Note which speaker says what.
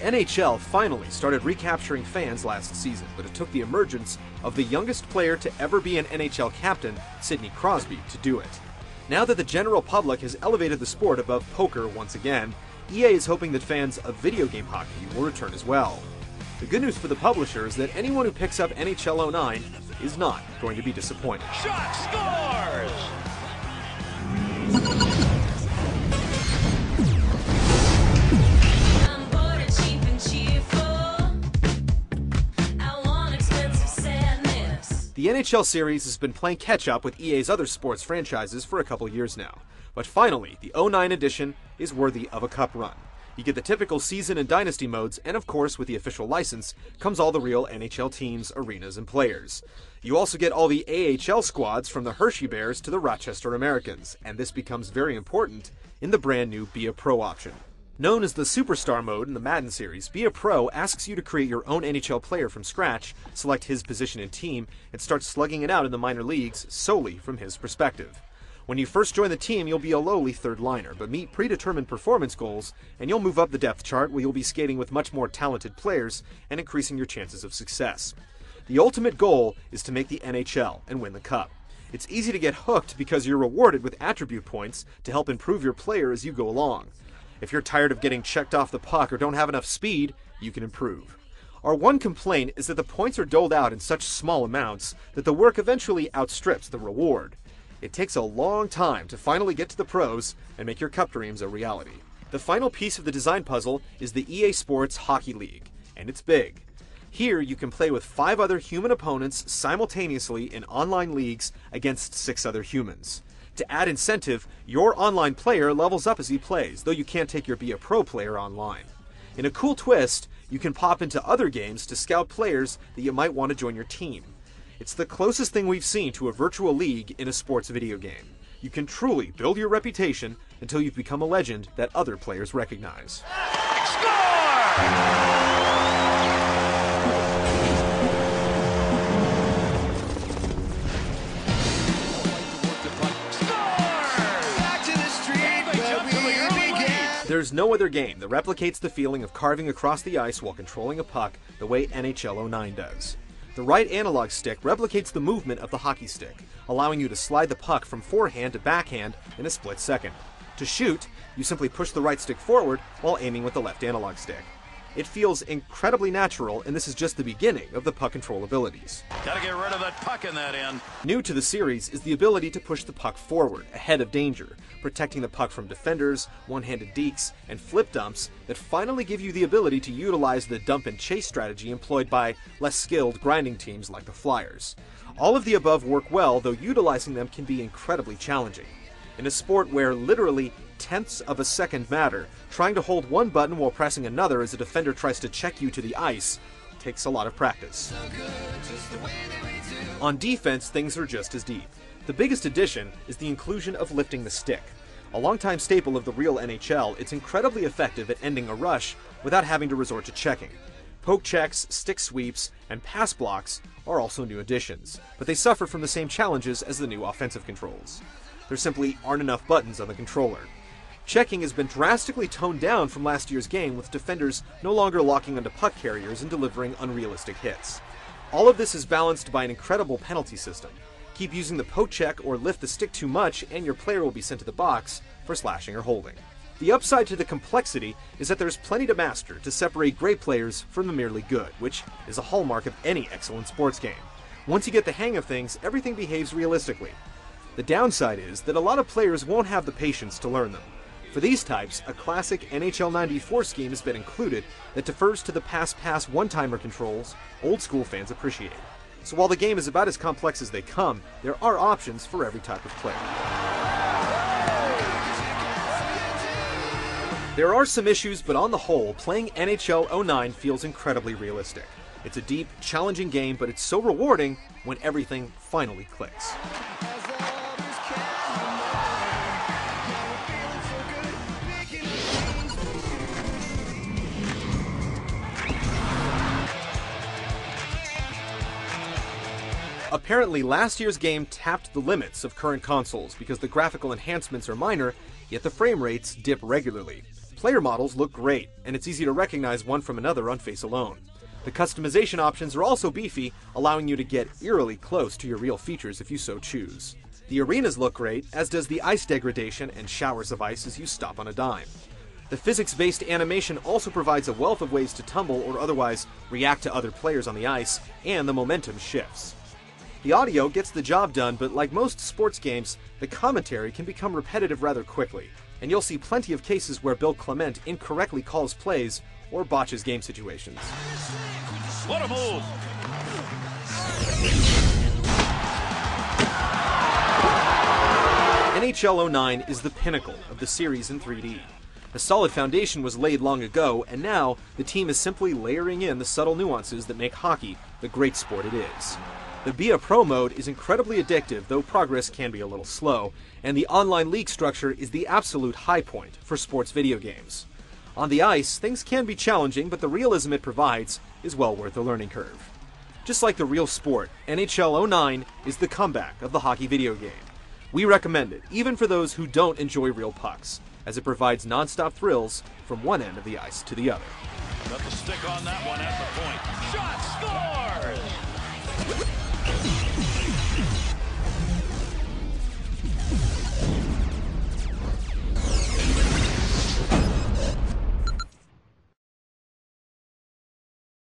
Speaker 1: NHL finally started recapturing fans last season, but it took the emergence of the youngest player to ever be an NHL captain, Sidney Crosby, to do it. Now that the general public has elevated the sport above poker once again, EA is hoping that fans of video game hockey will return as well. The good news for the publisher is that anyone who picks up NHL 09 is not going to be disappointed.
Speaker 2: Shot scores!
Speaker 1: The NHL series has been playing catch-up with EA's other sports franchises for a couple years now, but finally, the 09 edition is worthy of a cup run. You get the typical season and dynasty modes, and of course, with the official license, comes all the real NHL teams, arenas, and players. You also get all the AHL squads from the Hershey Bears to the Rochester Americans, and this becomes very important in the brand new Be a Pro option. Known as the Superstar mode in the Madden series, Be a Pro asks you to create your own NHL player from scratch, select his position and team, and start slugging it out in the minor leagues solely from his perspective. When you first join the team, you'll be a lowly third liner, but meet predetermined performance goals, and you'll move up the depth chart where you'll be skating with much more talented players and increasing your chances of success. The ultimate goal is to make the NHL and win the cup. It's easy to get hooked because you're rewarded with attribute points to help improve your player as you go along. If you're tired of getting checked off the puck or don't have enough speed, you can improve. Our one complaint is that the points are doled out in such small amounts that the work eventually outstrips the reward. It takes a long time to finally get to the pros and make your cup dreams a reality. The final piece of the design puzzle is the EA Sports Hockey League, and it's big. Here you can play with 5 other human opponents simultaneously in online leagues against 6 other humans. To add incentive, your online player levels up as he plays, though you can't take your Be a Pro player online. In a cool twist, you can pop into other games to scout players that you might want to join your team. It's the closest thing we've seen to a virtual league in a sports video game. You can truly build your reputation until you've become a legend that other players recognize.
Speaker 2: Score!
Speaker 1: There's no other game that replicates the feeling of carving across the ice while controlling a puck the way NHL 09 does. The right analog stick replicates the movement of the hockey stick, allowing you to slide the puck from forehand to backhand in a split second. To shoot, you simply push the right stick forward while aiming with the left analog stick. It feels incredibly natural, and this is just the beginning of the puck control abilities.
Speaker 2: Gotta get rid of that puck in that end.
Speaker 1: New to the series is the ability to push the puck forward, ahead of danger, protecting the puck from defenders, one-handed dekes, and flip dumps that finally give you the ability to utilize the dump and chase strategy employed by less skilled grinding teams like the Flyers. All of the above work well, though utilizing them can be incredibly challenging. In a sport where literally tenths of a second matter, trying to hold one button while pressing another as a defender tries to check you to the ice takes a lot of practice. On defense, things are just as deep. The biggest addition is the inclusion of lifting the stick. A longtime staple of the real NHL, it's incredibly effective at ending a rush without having to resort to checking. Poke checks, stick sweeps, and pass blocks are also new additions, but they suffer from the same challenges as the new offensive controls. There simply aren't enough buttons on the controller. Checking has been drastically toned down from last year's game, with defenders no longer locking onto puck carriers and delivering unrealistic hits. All of this is balanced by an incredible penalty system. Keep using the poke check or lift the stick too much and your player will be sent to the box for slashing or holding. The upside to the complexity is that there's plenty to master to separate great players from the merely good, which is a hallmark of any excellent sports game. Once you get the hang of things, everything behaves realistically. The downside is that a lot of players won't have the patience to learn them. For these types, a classic NHL 94 scheme has been included that defers to the pass-pass one-timer controls old-school fans appreciate. So while the game is about as complex as they come, there are options for every type of player. There are some issues, but on the whole, playing NHL 09 feels incredibly realistic. It's a deep, challenging game, but it's so rewarding when everything finally clicks. Apparently, last year's game tapped the limits of current consoles because the graphical enhancements are minor, yet the frame rates dip regularly. Player models look great, and it's easy to recognize one from another on face alone. The customization options are also beefy, allowing you to get eerily close to your real features if you so choose. The arenas look great, as does the ice degradation and showers of ice as you stop on a dime. The physics-based animation also provides a wealth of ways to tumble or otherwise react to other players on the ice, and the momentum shifts. The audio gets the job done, but like most sports games, the commentary can become repetitive rather quickly, and you'll see plenty of cases where Bill Clement incorrectly calls plays or botches game situations.
Speaker 2: What a move!
Speaker 1: NHL 09 is the pinnacle of the series in 3D. A solid foundation was laid long ago, and now the team is simply layering in the subtle nuances that make hockey the great sport it is. The Be a Pro mode is incredibly addictive, though progress can be a little slow, and the online league structure is the absolute high point for sports video games. On the ice, things can be challenging, but the realism it provides is well worth the learning curve. Just like the real sport, NHL 09 is the comeback of the hockey video game. We recommend it, even for those who don't enjoy real pucks, as it provides non-stop thrills from one end of the ice to the other.
Speaker 2: Got the stick on that one at the point. Shot scores!